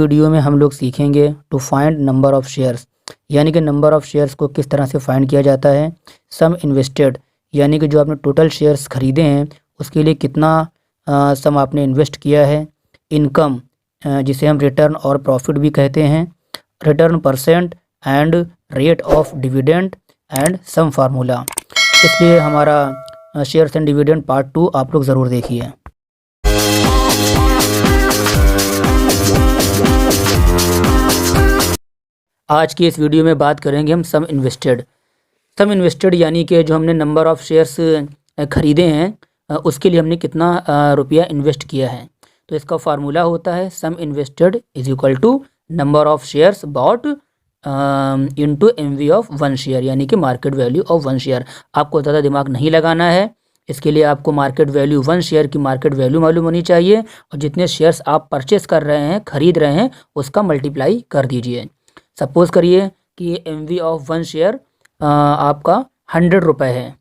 Video में हम लोग सीखेंगे to find number of shares, यानी कि नंबर ऑफ़ शेयर्स को किस तरह से फाइंड किया जाता है। सम इन्वेस्टेड, यानी कि जो आपने टोटल शेयर्स खरीदे हैं उसके लिए कितना सम आपने इन्वेस्ट किया है। इनकम, जिसे हम रिटर्न और प्रॉफिट भी कहते हैं। Return percent and rate of dividend and some formula. इसलिए हमारा शेयर्स एंड डिविडेंड पार्ट 2 आप लोग ज़रूर देखिए। आज की इस वीडियो में बात करेंगे हम सम इन्वेस्टेड। सम इन्वेस्टेड यानी कि जो हमने नंबर ऑफ़ शेयर्स ख़रीदे हैं उसके लिए हमने कितना रुपया इन्वेस्ट किया है। तो इसका फार्मूला होता है sum invested is equal to number of shares bought into MV of one share, यानी कि market value of one share. आपको ज़्यादा दिमाग नहीं लगाना है, इसके लिए आपको मार्केट वैल्यू वन शेयर की मार्केट वैल्यू मालूम होनी चाहिए और जितने शेयर्स आप परचेस कर रहे हैं, ख़रीद रहे हैं, उसका मल्टीप्लाई कर दीजिए। सपोज़ करिए कि M V of one share आपका 100 रुपये है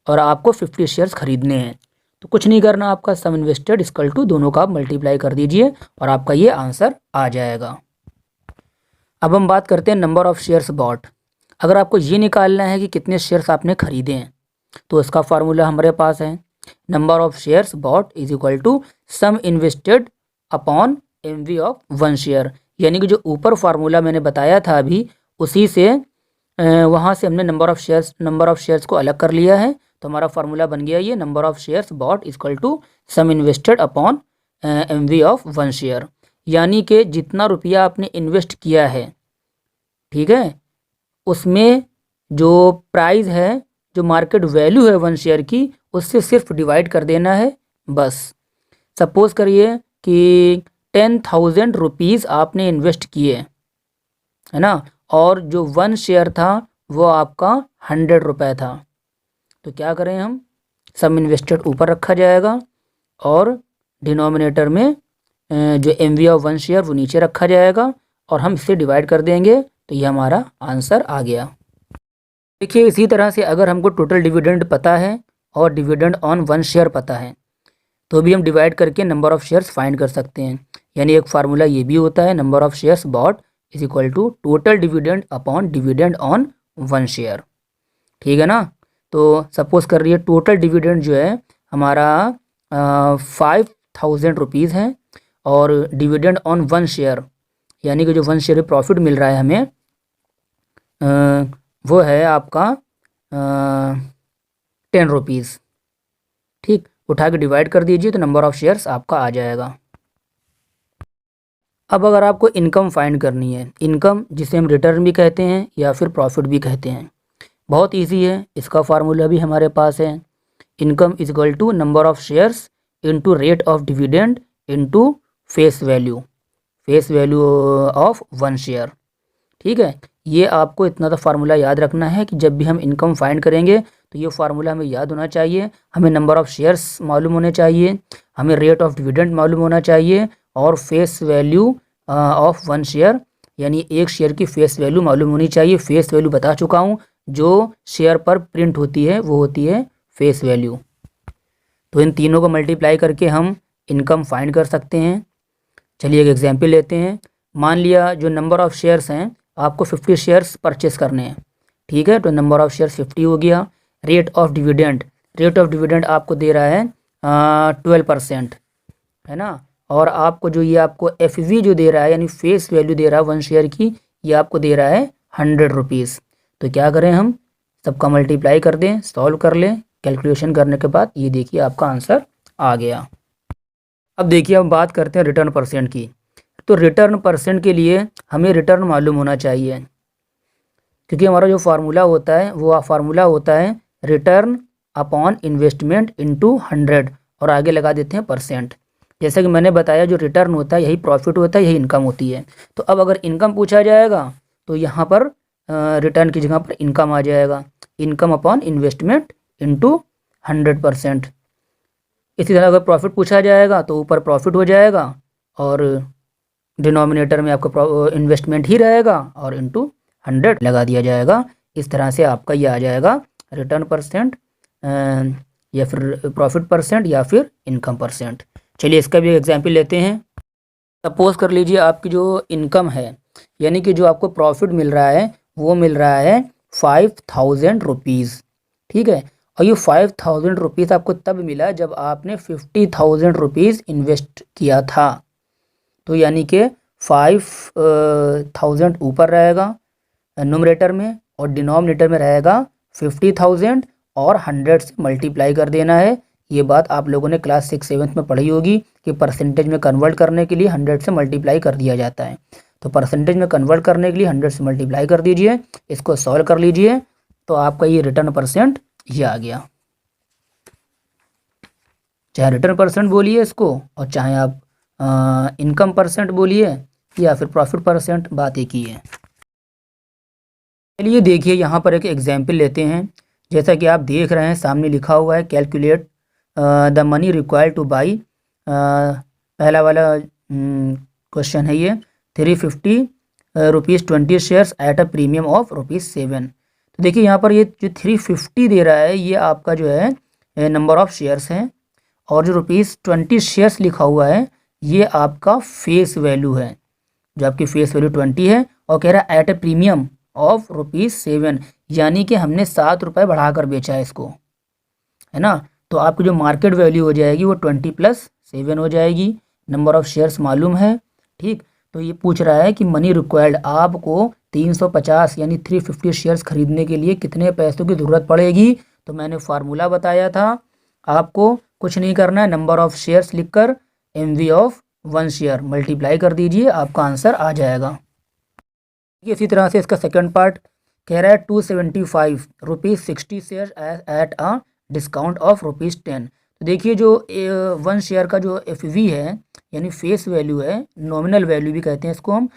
और आपको 50 शेयर्स ख़रीदने हैं। तो कुछ नहीं करना, आपका सम इन्वेस्टेड इक्वल टू दोनों का आप मल्टीप्लाई कर दीजिए और आपका ये आंसर आ जाएगा। अब हम बात करते हैं नंबर ऑफ़ शेयर्स बॉट। अगर आपको ये निकालना है कि कितने शेयर्स आपने ख़रीदे हैं तो इसका फार्मूला हमारे पास है number of shares bought is equal to sum invested upon M V of one share, यानी कि जो ऊपर फार्मूला मैंने बताया था अभी उसी से वहाँ से हमने नंबर ऑफ़ शेयर्स को अलग कर लिया है। तो हमारा फार्मूला बन गया ये number of shares bought equal to sum invested upon M V of one share, यानी कि जितना रुपया आपने इन्वेस्ट किया है, ठीक है, उसमें जो प्राइस है, जो मार्केट वैल्यू है वन शेयर की, उससे सिर्फ डिवाइड कर देना है बस। सपोज़ करिए कि 10,000 रुपीज़ आपने इन्वेस्ट किए, है ना, और जो वन शेयर था वो आपका 100 रुपये था। तो क्या करें हम, सम इन्वेस्टेड ऊपर रखा जाएगा और डिनोमिनेटर में जो M V of one share वो नीचे रखा जाएगा और हम इसे डिवाइड कर देंगे। तो ये हमारा आंसर आ गया। देखिए, इसी तरह से अगर हमको टोटल डिविडेंड पता है और डिविडेंड ऑन वन शेयर पता है तो भी हम डिवाइड करके नंबर ऑफ़ शेयर्स फाइंड कर सकते हैं। यानी एक फार्मूला ये भी होता है number of shares bought is equal to total dividend upon dividend on one share, ठीक है ना। तो सपोज़ कर रही है टोटल डिविडेंड जो है हमारा 5,000 रुपीज़ है और डिविडेंड ऑन वन शेयर, यानी कि जो वन शेयर प्रॉफिट मिल रहा है हमें वो है आपका 10 रुपीज़। ठीक, उठा के डिवाइड कर दीजिए तो नंबर ऑफ़ शेयर्स आपका आ जाएगा। अब अगर आपको इनकम फाइंड करनी है, इनकम जिसे हम रिटर्न भी कहते हैं या फिर प्रॉफिट भी कहते हैं, बहुत इजी है, इसका फार्मूला भी हमारे पास है। Income is equal to number of shares into rate of dividend into face value of one share, ठीक है। ये आपको इतना तो फार्मूला याद रखना है कि जब भी हम इनकम फाइंड करेंगे तो ये फार्मूला हमें याद होना चाहिए। हमें नंबर ऑफ़ शेयर्स मालूम होने चाहिए, हमें रेट ऑफ डिविडेंड मालूम होना चाहिए और face value of one share, यानी एक शेयर की फेस वैल्यू मालूम होनी चाहिए। फेस वैल्यू बता चुका हूँ, जो शेयर पर प्रिंट होती है वो होती है फेस वैल्यू। तो इन तीनों को मल्टीप्लाई करके हम इनकम फाइंड कर सकते हैं। चलिए एक एग्जाम्पल लेते हैं। मान लिया जो नंबर ऑफ़ शेयर्स हैं आपको 50 शेयर्स परचेस करने हैं, ठीक है, तो नंबर ऑफ़ शेयर्स 50 हो गया। रेट ऑफ डिविडेंड आपको दे रहा है 12%, है ना, और आपको जो ये आपको एफ वी जो दे रहा है यानी फेस वैल्यू दे रहा है वन शेयर की, ये आपको दे रहा है 100 रुपीज़। तो क्या करें, हम सबका मल्टीप्लाई कर दें, सॉल्व कर लें। कैलकुलेशन करने के बाद ये देखिए आपका आंसर आ गया। अब देखिए हम बात करते हैं रिटर्न परसेंट की। तो रिटर्न परसेंट के लिए हमें रिटर्न मालूम होना चाहिए, क्योंकि हमारा जो फार्मूला होता है वो फार्मूला होता है रिटर्न अपॉन इन्वेस्टमेंट इनटू 100 और आगे लगा देते हैं परसेंट। जैसा कि मैंने बताया जो रिटर्न होता है यही प्रॉफिट होता है, यही इनकम होती है। तो अब अगर इनकम पूछा जाएगा तो यहाँ पर रिटर्न की जगह पर इनकम आ जाएगा, इनकम अपॉन इन्वेस्टमेंट इनटू 100%। इसी तरह अगर प्रॉफिट पूछा जाएगा तो ऊपर प्रॉफिट हो जाएगा और डिनोमिनेटर में आपका इन्वेस्टमेंट ही रहेगा और इनटू 100 लगा दिया जाएगा। इस तरह से आपका ये आ जाएगा रिटर्न परसेंट या फिर प्रॉफिट परसेंट या फिर इनकम परसेंट। चलिए इसका भी एग्जाम्पल लेते हैं। सपोज़ कर लीजिए आपकी जो इनकम है, यानी कि जो आपको प्रॉफिट मिल रहा है वो मिल रहा है 5,000 रुपीज़, ठीक है। और ये 5,000 रुपीज़ आपको तब मिला जब आपने 50,000 रुपीज़ इन्वेस्ट किया था। तो यानी कि 5,000 ऊपर रहेगा नुमरेटर में और डिनोमिनेटर में रहेगा 50,000 और 100 से मल्टीप्लाई कर देना है। ये बात आप लोगों ने क्लास 6-7 में पढ़ी होगी कि परसेंटेज में कन्वर्ट करने के लिए 100 से मल्टीप्लाई कर दिया जाता है। तो परसेंटेज में कन्वर्ट करने के लिए 100 से मल्टीप्लाई कर दीजिए, इसको सॉल्व कर लीजिए, तो आपका ये रिटर्न परसेंट ये आ गया। चाहे रिटर्न परसेंट बोलिए इसको और चाहे आप इनकम परसेंट बोलिए या फिर प्रॉफिट परसेंट, बात एक ही है। चलिए देखिए यहाँ पर एक एग्जाम्पल लेते हैं। जैसा कि आप देख रहे हैं सामने लिखा हुआ है calculate the money required two by, पहला वाला क्वेश्चन है ये, 350 rupees 20 shares at a premium of ₹7। तो देखिए यहाँ पर ये जो 350 दे रहा है ये आपका जो है नंबर ऑफ़ शेयर्स हैं, और जो ₹20 शेयर्स लिखा हुआ है ये आपका फेस वैल्यू है, जो आपकी फेस वैल्यू 20 है, और कह रहा है एट ए प्रीमियम ऑफ ₹7, यानी कि हमने ₹7 बढ़ाकर बेचा है इसको, है ना। तो आपकी जो मार्केट वैल्यू हो जाएगी वो 20 + 7 हो जाएगी। नंबर ऑफ़ शेयर्स मालूम है, ठीक। तो ये पूछ रहा है कि मनी रिक्वायर्ड, आपको 350 यानी 350 शेयर्स खरीदने के लिए कितने पैसों की ज़रूरत पड़ेगी। तो मैंने फार्मूला बताया था, आपको कुछ नहीं करना है, नंबर ऑफ़ शेयर्स लिखकर MV ऑफ 1 शेयर मल्टीप्लाई कर दीजिए, आपका आंसर आ जाएगा। इसी तरह से इसका सेकंड पार्ट कह रहा है 275 rupees 60 share at a discount of ₹10। तो देखिए जो 1 शेयर का जो FV है यानी फेस वैल्यू है, नॉमिनल वैल्यू भी कहते हैं इसको हम,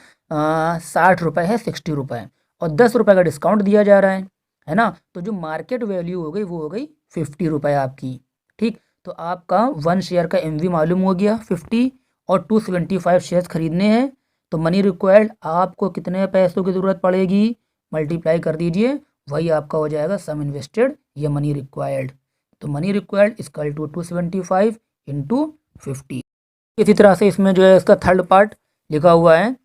60 रुपये है, 60 रुपये, और 10 रुपये का डिस्काउंट दिया जा रहा है ना। तो जो मार्केट वैल्यू हो गई वो हो गई 50 रुपये आपकी, ठीक। तो आपका 1 शेयर का MV मालूम हो गया 50, और 275 शेयर्स खरीदने हैं। तो मनी रिक्वायर्ड आपको कितने पैसों की ज़रूरत पड़ेगी, मल्टीप्लाई कर दीजिए, वही आपका हो जाएगा सम इन्वेस्टेड या मनी रिक्वायर्ड। तो money required equal to 275 into 50। इसी तरह से इसमें जो है इसका थर्ड पार्ट लिखा हुआ है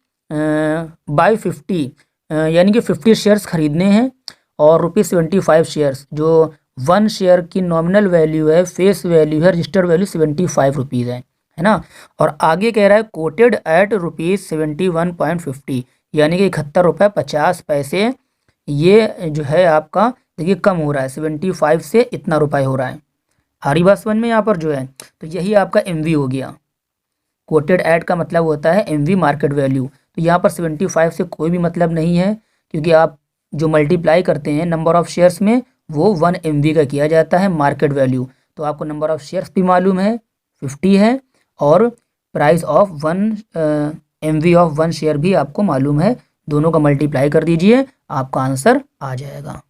बाई 50, यानी कि 50 शेयर्स खरीदने हैं और ₹75 शेयर्स, जो 1 शेयर की नॉमिनल वैल्यू है, फेस वैल्यू है, रजिस्टर्ड वैल्यू 75 रुपीज़ है ना। और आगे कह रहा है कोटेड एट ₹71.50, यानी कि 71.50 ये जो है आपका देखिए कम हो रहा है, 75 से इतना रुपये हो रहा है। हरी बात समझ में यहाँ पर जो है, तो यही आपका MV हो गया। कोटेड ऐड का मतलब होता है MV मार्केट वैल्यू। तो यहाँ पर 75 से कोई भी मतलब नहीं है, क्योंकि आप जो मल्टीप्लाई करते हैं नंबर ऑफ़ शेयर्स में वो 1 MV का किया जाता है मार्केट वैल्यू। तो आपको नंबर ऑफ़ शेयर्स भी मालूम है 50 है, और price of 1 MV of 1 share भी आपको मालूम है, दोनों का मल्टीप्लाई कर दीजिए, आपका आंसर आ जाएगा।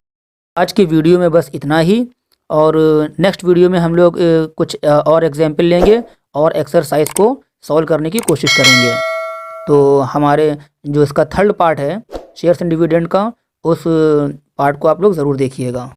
आज की वीडियो में बस इतना ही, और नेक्स्ट वीडियो में हम लोग कुछ और एग्जाम्पल लेंगे और एक्सरसाइज को सॉल्व करने की कोशिश करेंगे। तो हमारे जो इसका थर्ड पार्ट है शेयर्स एंड डिविडेंड का, उस पार्ट को आप लोग ज़रूर देखिएगा।